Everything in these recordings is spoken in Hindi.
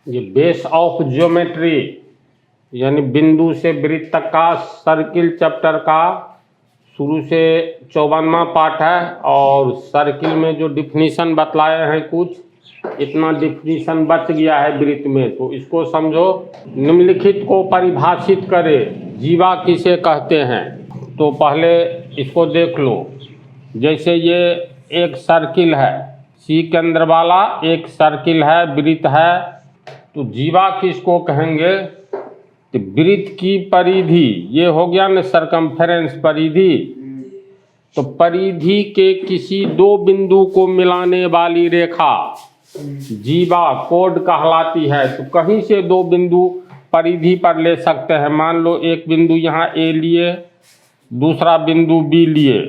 ये बेस ऑफ ज्योमेट्री यानी बिंदु से वृत्त तक का सर्किल चैप्टर का शुरू से 54वां पार्ट है। और सर्किल में जो डिफिनीशन बतलाए हैं कुछ इतना डिफिनीशन बच गया है वृत्त में, तो इसको समझो। निम्नलिखित को परिभाषित करे, जीवा किसे कहते हैं। तो पहले इसको देख लो। जैसे ये एक सर्किल है, सी केंद्र वाला एक सर्किल है, वृत्त है, तो जीवा किसको कहेंगे। तो वृत्त की परिधि ये हो गया ना, सरकमफेरेंस परिधि। तो परिधि के किसी दो बिंदु को मिलाने वाली रेखा जीवा कोड कहलाती है। तो कहीं से दो बिंदु परिधि पर ले सकते हैं। मान लो एक बिंदु यहाँ ए लिए, दूसरा बिंदु बी लिए,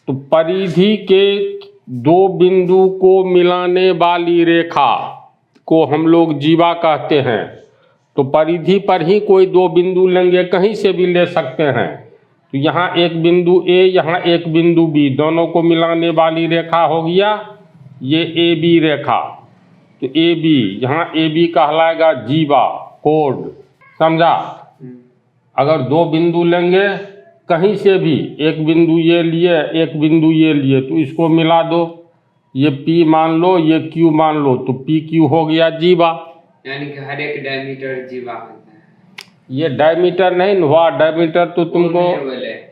तो परिधि के दो बिंदु को मिलाने वाली रेखा को हम लोग जीवा कहते हैं। तो परिधि पर ही कोई दो बिंदु लेंगे, कहीं से भी ले सकते हैं। तो यहाँ एक बिंदु ए, यहाँ एक बिंदु बी, दोनों को मिलाने वाली रेखा हो गया ये ए बी रेखा। तो ए बी, यहाँ ए बी कहलाएगा जीवा कोड, समझा। अगर दो बिंदु लेंगे कहीं से भी, एक बिंदु ये लिए एक बिंदु ये लिए, तो इसको मिला दो, ये P मान लो ये Q मान लो, तो पी क्यू हो गया जीवा। यानी कि हर एक डायमीटर जीवा होता है। ये डायमीटर नहीं हुआ, डायमीटर तो तुमको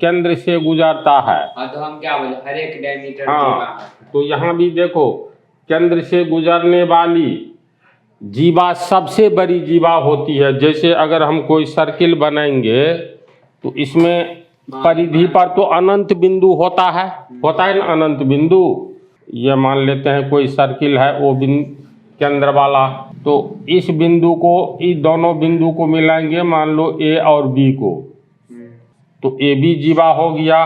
केंद्र से गुजरता है। हाँ, तो हम क्या बोले, हर एक डायमीटर हाँ, जीवा होता है। तो यहाँ भी देखो केंद्र से गुजरने वाली जीवा सबसे बड़ी जीवा होती है। जैसे अगर हम कोई सर्किल बनाएंगे तो इसमें परिधि पर तो अनंत बिंदु होता है ना, अनंत बिंदु। ये मान लेते हैं कोई सर्किल है वो बिंदु केंद्र वाला, तो इस बिंदु को, इस दोनों बिंदु को मिलाएंगे, मान लो ए और बी को, तो ए बी जीवा हो गया।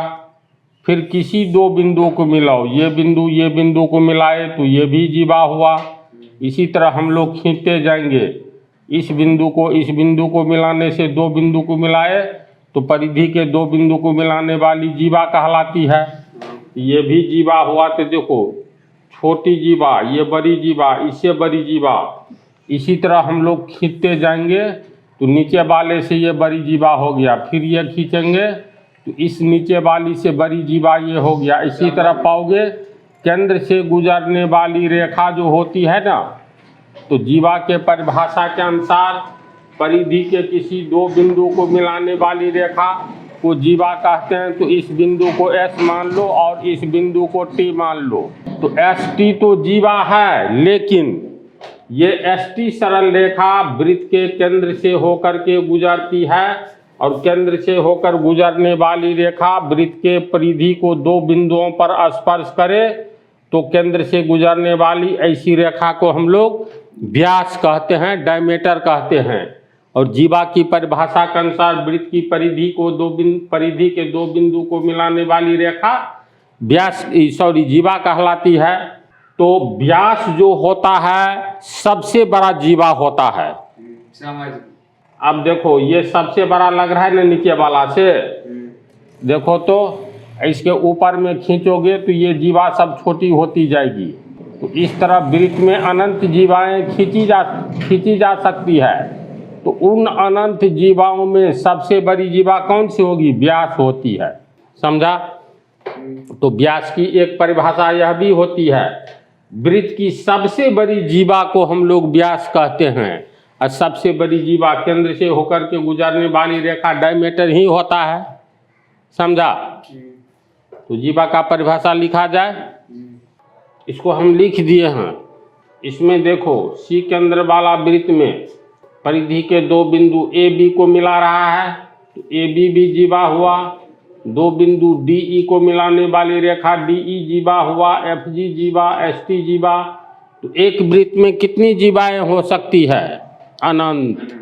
फिर किसी दो बिंदु को मिलाओ, ये बिंदु को मिलाए तो ये भी जीवा हुआ। इसी तरह हम लोग खींचते जाएंगे, इस बिंदु को मिलाने से दो बिंदु को मिलाए तो परिधि के दो बिंदु को मिलाने वाली जीवा कहलाती है। ये भी जीवा हुआ। तो देखो छोटी जीवा, ये बड़ी जीवा, इससे बड़ी जीवा। इसी तरह हम लोग खींचते जाएंगे तो नीचे वाले से ये बड़ी जीवा हो गया, फिर ये खींचेंगे तो इस नीचे वाली से बड़ी जीवा ये हो गया। इसी तरह पाओगे केंद्र से गुजरने वाली रेखा जो होती है ना, तो जीवा के परिभाषा के अनुसार परिधि के किसी दो बिंदु को मिलाने वाली रेखा को जीवा कहते हैं। तो इस बिंदु को S मान लो और इस बिंदु को T मान लो। तो ST तो जीवा है, लेकिन ये ST सरल रेखा वृत्त के केंद्र से होकर के गुजरती है, और केंद्र से होकर गुजरने वाली रेखा वृत्त के परिधि को दो बिंदुओं पर स्पर्श करे तो केंद्र से गुजरने वाली ऐसी रेखा को हम लोग व्यास कहते हैं, डायमीटर कहते हैं। और जीवा की परिभाषा के अनुसार वृत्त की परिधि के दो बिंदु को मिलाने वाली रेखा जीवा कहलाती है। तो व्यास जो होता है सबसे बड़ा जीवा होता है। समझ। अब देखो ये सबसे बड़ा लग रहा है ना नीचे वाला से, देखो तो इसके ऊपर में खींचोगे तो ये जीवा सब छोटी होती जाएगी। तो इस तरह वृत्त में अनंत जीवाएं खींची जा सकती है। तो उन अनंत जीवाओं में सबसे बड़ी जीवा कौन सी होगी, व्यास होती है, समझा। तो व्यास की एक परिभाषा यह भी होती है, वृत्त की सबसे बड़ी जीवा को हम लोग व्यास कहते हैं। और सबसे बड़ी जीवा केंद्र से होकर के गुजरने वाली रेखा डायमीटर ही होता है, समझा। तो जीवा का परिभाषा लिखा जाए, इसको हम लिख दिए हैं। इसमें देखो सी केंद्र वाला वृत्त में परिधि के दो बिंदु ए बी को मिला रहा है, तो ए बी भी जीवा हुआ। दो बिंदु डी ई को मिलाने वाली रेखा डी ई जीवा हुआ, एफ जी जीवा, एस टी जीवा। तो एक वृत्त में कितनी जीवाएं हो सकती है, अनंत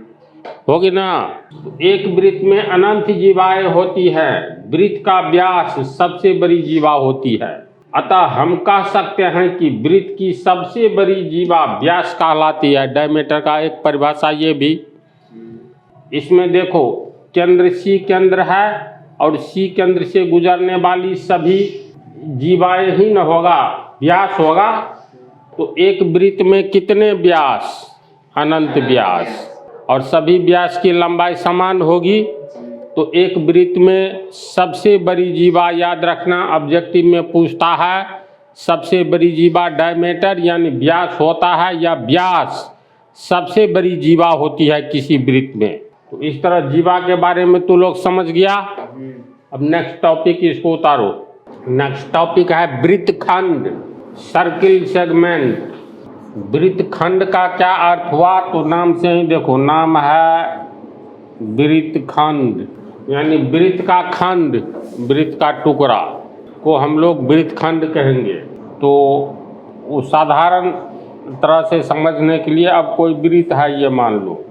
होगी ना। तो एक वृत्त में अनंत जीवाएं होती है, वृत्त का व्यास सबसे बड़ी जीवा होती है। अतः हम कह सकते हैं कि वृत्त की सबसे बड़ी जीवा व्यास कहलाती है। डायमीटर का एक परिभाषा ये भी। इसमें देखो केंद्र सी केंद्र है और सी केंद्र से गुजरने वाली सभी जीवाएं ही न होगा, व्यास होगा। तो एक वृत्त में कितने व्यास, अनंत व्यास, और सभी व्यास की लंबाई समान होगी। तो एक वृत्त में सबसे बड़ी जीवा, याद रखना ऑब्जेक्टिव में पूछता है, सबसे बड़ी जीवा डायमीटर यानी व्यास होता है, या व्यास सबसे बड़ी जीवा होती है किसी वृत्त में। तो इस तरह जीवा के बारे में तो लोग समझ गया। अब नेक्स्ट टॉपिक इसको उतारो। नेक्स्ट टॉपिक है वृत्तखंड, सर्किल सेगमेंट। वृत्तखंड का क्या अर्थ हुआ? तो नाम से ही देखो, नाम है वृत्तखंड, यानी वृत्त का खंड, वृत्त का टुकड़ा को हम लोग वृत्तखंड कहेंगे। तो वो साधारण तरह से समझने के लिए, अब कोई वृत्त है ये मान लो,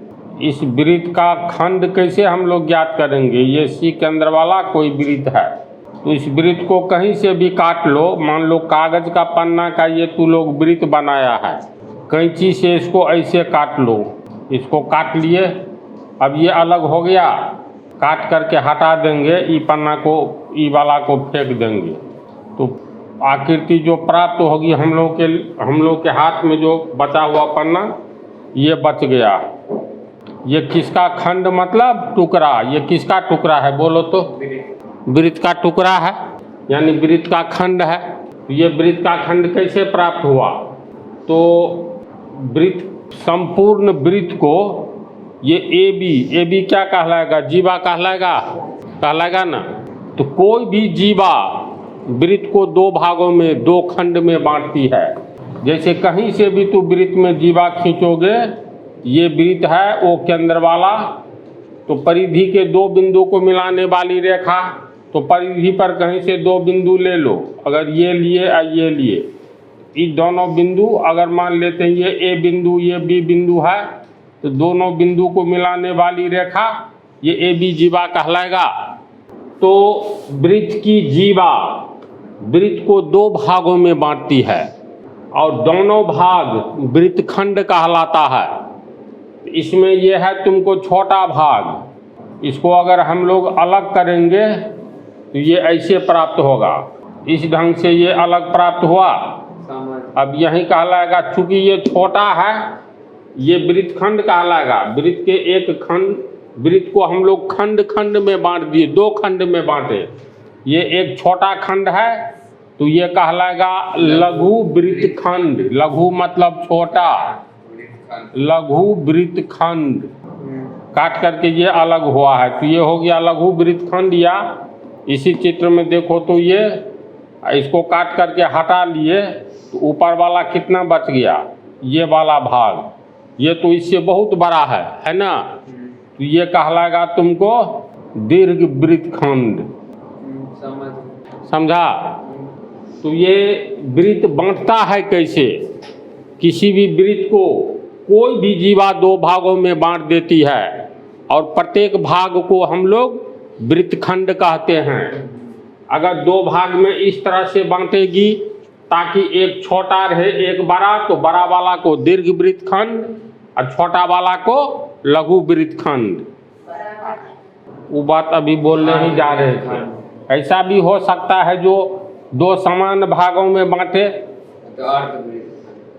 इस वृत्त का खंड कैसे हम लोग ज्ञात करेंगे? ये सी केंद्र वाला कोई वृत्त है, तो इस वृत्त को कहीं से भी काट लो। मान लो कागज का पन्ना का ये तू लोग वृत्त बनाया है, कैंची से इसको ऐसे काट लो, इसको काट लिए, अब ये अलग हो गया, काट करके हटा देंगे, ई पन्ना को, ई वाला को फेंक देंगे, तो आकृति जो प्राप्त होगी हम लोग के हाथ में जो बचा हुआ पन्ना ये बच गया। ये किसका खंड मतलब टुकड़ा? ये किसका टुकड़ा है बोलो तो? वृत्त का टुकड़ा है, यानी वृत्त का खंड है। ये वृत्त का खंड कैसे प्राप्त हुआ? तो वृत्त, संपूर्ण वृत्त को ये ए बी क्या कहलाएगा? जीवा कहलाएगा ना। तो कोई भी जीवा वृत्त को दो भागों में, दो खंड में बांटती है। जैसे कहीं से भी तू वृत्त में जीवा खींचोगे, ये वृत्त है वो केंद्र वाला, तो परिधि के दो बिंदु को मिलाने वाली रेखा, तो परिधि पर कहीं से दो बिंदु ले लो, अगर ये लिए या ये लिए, ये दोनों बिंदु अगर मान लेते हैं ये ए बिंदु ये बी बिंदु है, तो दोनों बिंदु को मिलाने वाली रेखा ये ए बी जीवा कहलाएगा। तो वृत्त की जीवा वृत्त को दो भागों में बांटती है, और दोनों भाग वृत्तखंड कहलाता है। इसमें यह है तुमको छोटा भाग, इसको अगर हम लोग अलग करेंगे तो ये ऐसे प्राप्त होगा, इस ढंग से ये अलग प्राप्त हुआ। अब यही कहलाएगा, चूंकि ये छोटा है ये वृत्तखंड कहलाएगा। वृत्त के एक खंड, वृत्त को हम लोग खंड खंड में बांट दिए, दो खंड में बांटे, ये एक छोटा खंड है तो ये कहलाएगा लघु वृत्तखंड। लघु मतलब छोटा, लघु वृत्तखंड, काट करके ये अलग हुआ है तो ये हो गया लघु वृत्तखंड। या इसी चित्र में देखो तो ये, इसको काट करके हटा लिए तो ऊपर वाला कितना बच गया? ये वाला भाग, ये तो इससे बहुत बड़ा है ना, तो ये कहलाएगा तुमको दीर्घ वृत्तखंड। समझा? तो ये वृत्त बांटता है कैसे? किसी भी वृत्त को कोई भी जीवा दो भागों में बांट देती है, और प्रत्येक भाग को हम लोग वृत्तखंड कहते हैं। अगर दो भाग में इस तरह से बांटेगी ताकि एक छोटा रहे एक बड़ा, तो बड़ा वाला को दीर्घ वृत्तखंड और छोटा वाला को लघु वृत्तखंड। वो बात अभी बोलने ही जा रहे थे। ऐसा भी हो सकता है जो दो समान भागों में बांटे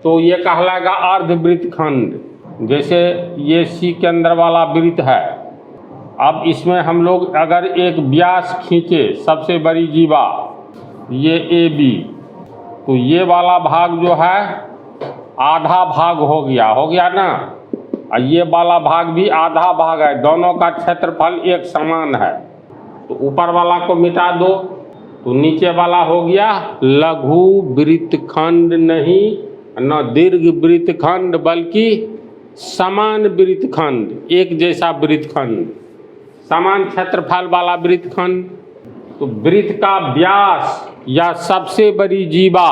तो ये कहलाएगा अर्ध वृत्तखंड। जैसे ये सी के अंदर वाला वृत्त है, अब इसमें हम लोग अगर एक व्यास खींचे, सबसे बड़ी जीवा ये ए बी, तो ये वाला भाग जो है आधा भाग हो गया ना, और ये वाला भाग भी आधा भाग है, दोनों का क्षेत्रफल एक समान है। तो ऊपर वाला को मिटा दो तो नीचे वाला हो गया लघु वृत्तखंड, नहीं न दीर्घ वृत्तखंड बल्कि समान वृत्तखंड, एक जैसा वृत्तखंड, समान क्षेत्रफल वाला वृत्तखंड। तो वृत्त का व्यास या सबसे बड़ी जीवा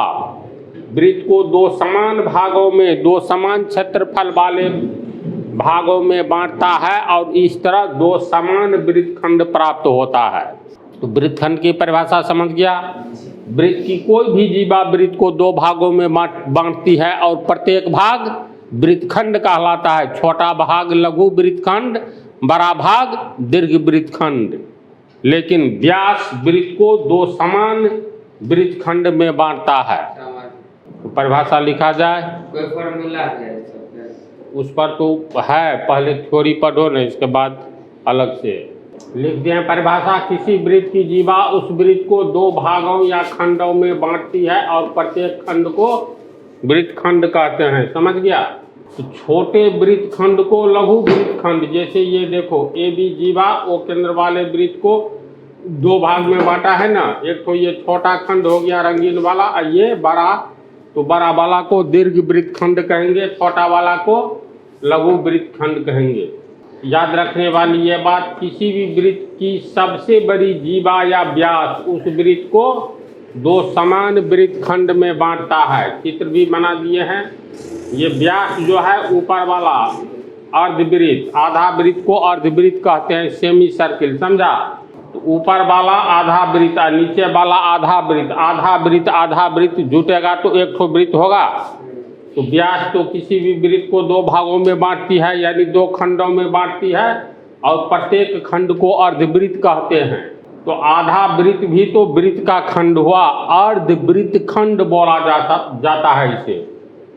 वृत्त को दो समान भागों में, दो समान क्षेत्रफल वाले भागों में बांटता है, और इस तरह दो समान वृत्तखंड प्राप्त होता है। तो वृत्तखंड की परिभाषा समझ गया? वृत्त की कोई भी जीवा वृत्त को दो भागों में बांटती है, और प्रत्येक भाग वृत्तखंड कहलाता है। छोटा भाग लघु वृत्तखंड, बड़ा भाग दीर्घ वृत्तखंड। लेकिन व्यास वृत्त को दो समान वृत्तखंड में बांटता है। तो परिभाषा लिखा जाए, कोई फॉर्मूला है? उस पर तो है, पहले थ्योरी पढ़ो ना, इसके बाद अलग से लिख दिए परिभाषा। किसी वृत्त की जीवा उस वृत्त को दो भागों या खंडों में बांटती है और प्रत्येक खंड को वृत्त खंड कहते हैं। समझ गया? तो छोटे वृत्त खंड को लघु वृत्त खंड, जैसे ये देखो ए बी जीवा ओ केंद्र वाले वृत्त को दो भाग में बांटा है ना। एक तो ये छोटा खंड हो गया रंगीन वाला, और ये बड़ा, तो बड़ा वाला को दीर्घ वृत्त खंड कहेंगे, छोटा वाला को लघु वृत्त खंड कहेंगे। याद रखने वाली ये बात, किसी भी वृत्त की सबसे बड़ी जीवा या व्यास उस वृत्त को दो समान वृत्त खंड में बांटता है। चित्र भी बना दिए हैं। ये व्यास जो है ऊपर वाला अर्धवृत्त, आधा वृत्त को अर्धवृत्त कहते हैं, सेमी सर्किल, समझा? तो ऊपर वाला आधा वृत्त और नीचे वाला आधा वृत्त, आधा वृत्त जुटेगा तो एक ठो वृत्त होगा। तो व्यास तो किसी भी वृत्त को दो भागों में बांटती है, यानी दो खंडों में बांटती है, और प्रत्येक खंड को अर्धवृत्त कहते हैं। तो आधा वृत्त भी तो वृत्त का खंड हुआ, अर्धवृत्त खंड बोला जाता है इसे।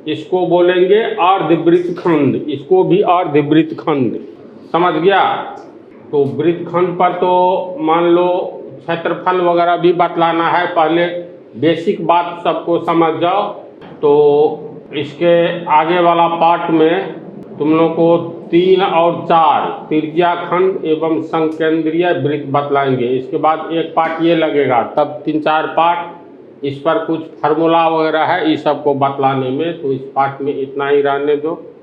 इसको बोलेंगे अर्धवृत्त खंड, इसको भी अर्धवृत्त खंड। समझ गया? तो वृत्त खंड पर तो मान लो क्षेत्रफल वगैरह भी बतलाना है, पहले बेसिक बात सबको समझ जाओ। तो इसके आगे वाला पार्ट में तुम लोग को 3 और 4 त्रिज्या खंड एवं संकेंद्रीय वृत्त बतलाएंगे। इसके बाद एक पार्ट ये लगेगा, तब 3-4 पार्ट इस पर कुछ फार्मूला वगैरह है, इस सब को बतलाने में। तो इस पार्ट में इतना ही रहने दो।